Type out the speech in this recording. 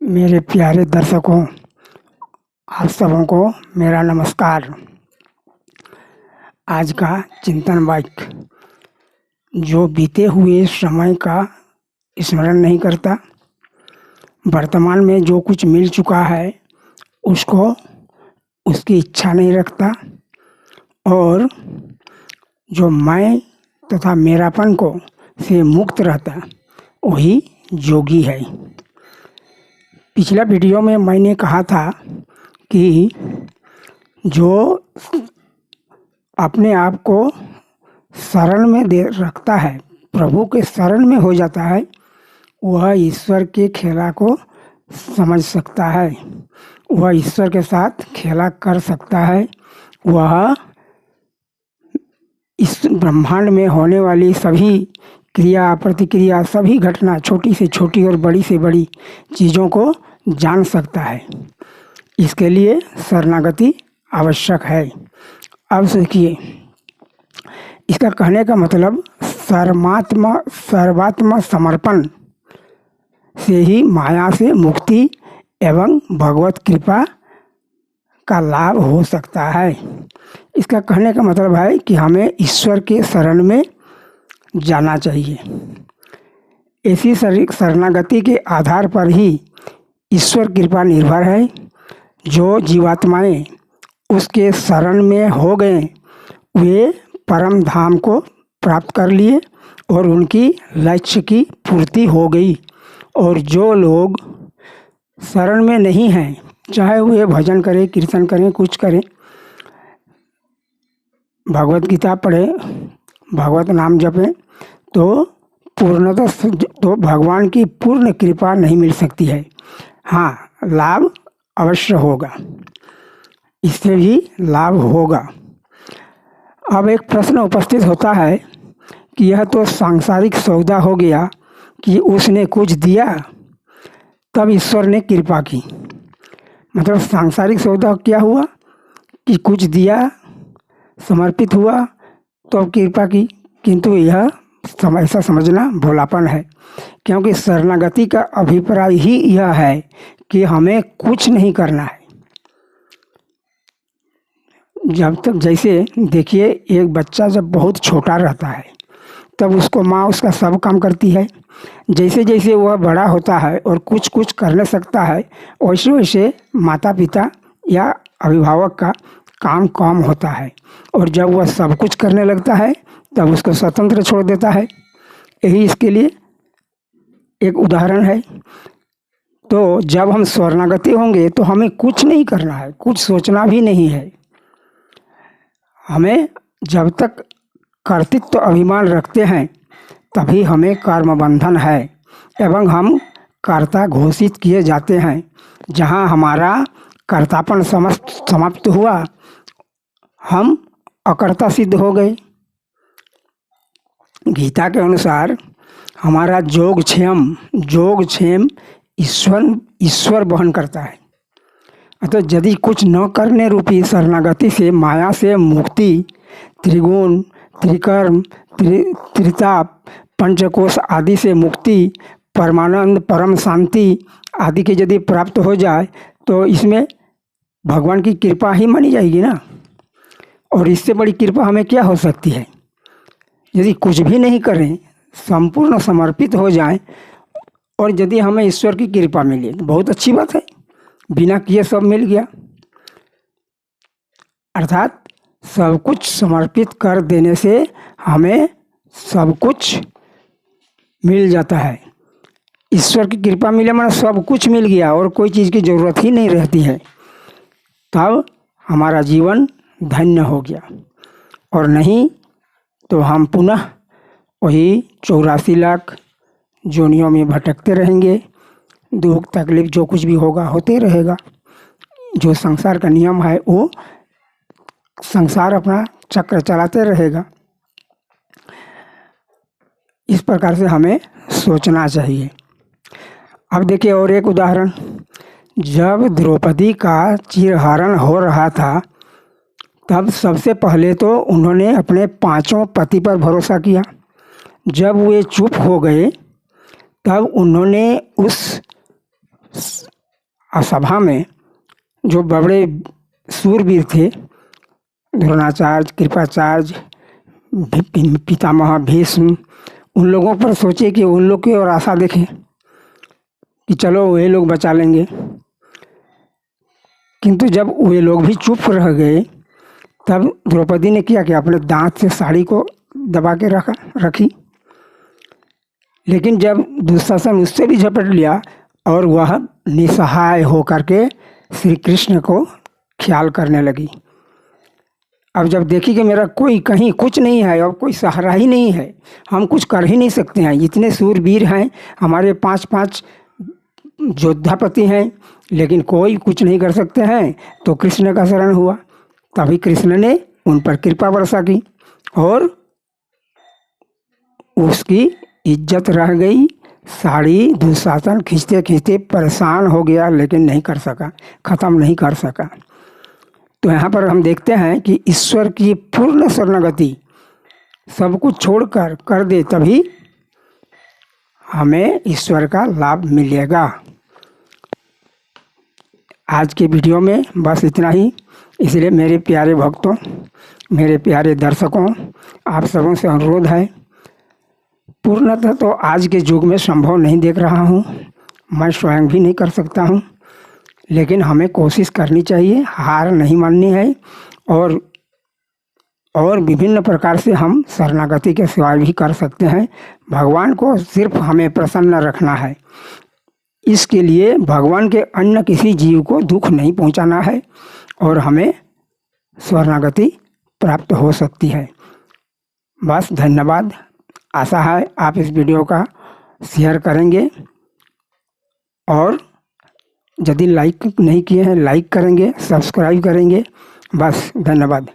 मेरे प्यारे दर्शकों, आप सबों को मेरा नमस्कार। आज का चिंतन वाक्य, जो बीते हुए समय का स्मरण नहीं करता, वर्तमान में जो कुछ मिल चुका है उसको उसकी इच्छा नहीं रखता और जो मैं तथा मेरापन को से मुक्त रहता, वही योगी है। पिछला वीडियो में मैंने कहा था कि जो अपने आप को शरण में दे रखता है, प्रभु के शरण में हो जाता है, वह ईश्वर के खेला को समझ सकता है, वह ईश्वर के साथ खेला कर सकता है। वह इस ब्रह्मांड में होने वाली सभी क्रिया प्रतिक्रिया, सभी घटना, छोटी से छोटी और बड़ी से बड़ी चीज़ों को जान सकता है। इसके लिए शरणागति आवश्यक है। अब देखिए, इसका कहने का मतलब सर्वात्म समर्पण से ही माया से मुक्ति एवं भगवत कृपा का लाभ हो सकता है। इसका कहने का मतलब है कि हमें ईश्वर के शरण में जाना चाहिए। ऐसी शरणागति के आधार पर ही ईश्वर कृपा निर्भर है। जो जीवात्माएं उसके शरण में हो गए, वे परम धाम को प्राप्त कर लिए और उनकी लक्ष्य की पूर्ति हो गई। और जो लोग शरण में नहीं हैं, चाहे वे भजन करें, कीर्तन करें, कुछ करें, भगवत गीता पढ़ें, भगवत नाम जपें, तो पूर्णतः तो भगवान की पूर्ण कृपा नहीं मिल सकती है। हाँ, लाभ अवश्य होगा, इससे भी लाभ होगा। अब एक प्रश्न उपस्थित होता है कि यह तो सांसारिक सौदा हो गया कि उसने कुछ दिया तब ईश्वर ने कृपा की। मतलब सांसारिक सौदा क्या हुआ कि कुछ दिया, समर्पित हुआ तो कृपा की, किंतु यह ऐसा समझना भोलापन है। क्योंकि शरणागति का अभिप्राय ही यह है कि हमें कुछ नहीं करना है। जब तक, जैसे देखिए, एक बच्चा जब बहुत छोटा रहता है तब उसको माँ उसका सब काम करती है। जैसे जैसे वह बड़ा होता है और कुछ कुछ करने सकता है, वैसे वैसे माता पिता या अभिभावक का काम कम होता है। और जब वह सब कुछ करने लगता है तब उसको स्वतंत्र छोड़ देता है। यही इसके लिए एक उदाहरण है। तो जब हम शरणागति होंगे तो हमें कुछ नहीं करना है, कुछ सोचना भी नहीं है। हमें जब तक कर्तृत्व अभिमान रखते हैं तभी हमें कर्म बंधन है एवं हम कर्ता घोषित किए जाते हैं। जहाँ हमारा कर्तापन समाप्त हुआ, हम अकर्ता सिद्ध हो गए। गीता के अनुसार हमारा योगक्षेम ईश्वर वहन करता है। अतः यदि कुछ न करने रूपी शरणागति से माया से मुक्ति, त्रिगुण, त्रिकर्म, त्रिताप, पंचकोश आदि से मुक्ति, परमानंद, परम शांति आदि की यदि प्राप्त हो जाए तो इसमें भगवान की कृपा ही मानी जाएगी ना। और इससे बड़ी कृपा हमें क्या हो सकती है। यदि कुछ भी नहीं करें, संपूर्ण समर्पित हो जाएं और यदि हमें ईश्वर की कृपा मिले तो बहुत अच्छी बात है। बिना किए सब मिल गया, अर्थात सब कुछ समर्पित कर देने से हमें सब कुछ मिल जाता है। ईश्वर की कृपा मिले मतलब सब कुछ मिल गया और कोई चीज़ की ज़रूरत ही नहीं रहती है। तब हमारा जीवन धन्य हो गया। और नहीं तो हम पुनः वही 84 लाख जोनियों में भटकते रहेंगे। दुख तकलीफ जो कुछ भी होगा होते रहेगा। जो संसार का नियम है वो संसार अपना चक्र चलाते रहेगा। इस प्रकार से हमें सोचना चाहिए। अब देखिए और एक उदाहरण, जब द्रौपदी का चिरहरण हो रहा था तब सबसे पहले तो उन्होंने अपने 5 पति पर भरोसा किया। जब वे चुप हो गए तब उन्होंने उस सभा में जो बड़े सूरवीर थे, द्रोणाचार्य, कृपाचार्य, पितामह भीष्म, उन लोगों पर सोचे कि उन लोग की ओर आशा देखें कि चलो वे लोग बचा लेंगे। किंतु जब वे लोग भी चुप रह गए तब द्रौपदी ने किया कि अपने दांत से साड़ी को दबा के रखी। लेकिन जब दुशासन उससे भी झपट लिया और वह निसहाय होकर के श्री कृष्ण को ख्याल करने लगी। अब जब देखी कि मेरा कोई कहीं कुछ नहीं है और कोई सहारा ही नहीं है, हम कुछ कर ही नहीं सकते हैं, इतने सूरवीर हैं, हमारे 5-5 योद्धापति हैं, लेकिन कोई कुछ नहीं कर सकते हैं, तो कृष्ण का शरण हुआ। तभी कृष्ण ने उन पर कृपा वर्षा की और उसकी इज्जत रह गई। साड़ी दुशासन खींचते खींचते परेशान हो गया, लेकिन नहीं कर सका, ख़त्म नहीं कर सका। तो यहाँ पर हम देखते हैं कि ईश्वर की पूर्ण शरणागति सब कुछ छोड़कर कर दे, तभी हमें ईश्वर का लाभ मिलेगा। आज के वीडियो में बस इतना ही। इसलिए मेरे प्यारे भक्तों, मेरे प्यारे दर्शकों, आप सबों से अनुरोध है, पूर्णतः तो आज के युग में संभव नहीं देख रहा हूँ, मैं स्वयं भी नहीं कर सकता हूँ, लेकिन हमें कोशिश करनी चाहिए, हार नहीं माननी है। और विभिन्न प्रकार से हम शरणागति के सेवा भी कर सकते हैं। भगवान को सिर्फ हमें प्रसन्न रखना है। इसके लिए भगवान के अन्य किसी जीव को दुख नहीं पहुंचाना है और हमें शरणागति प्राप्त हो सकती है। बस धन्यवाद। आशा है आप इस वीडियो का शेयर करेंगे और यदि लाइक नहीं किए हैं लाइक करेंगे, सब्सक्राइब करेंगे। बस धन्यवाद।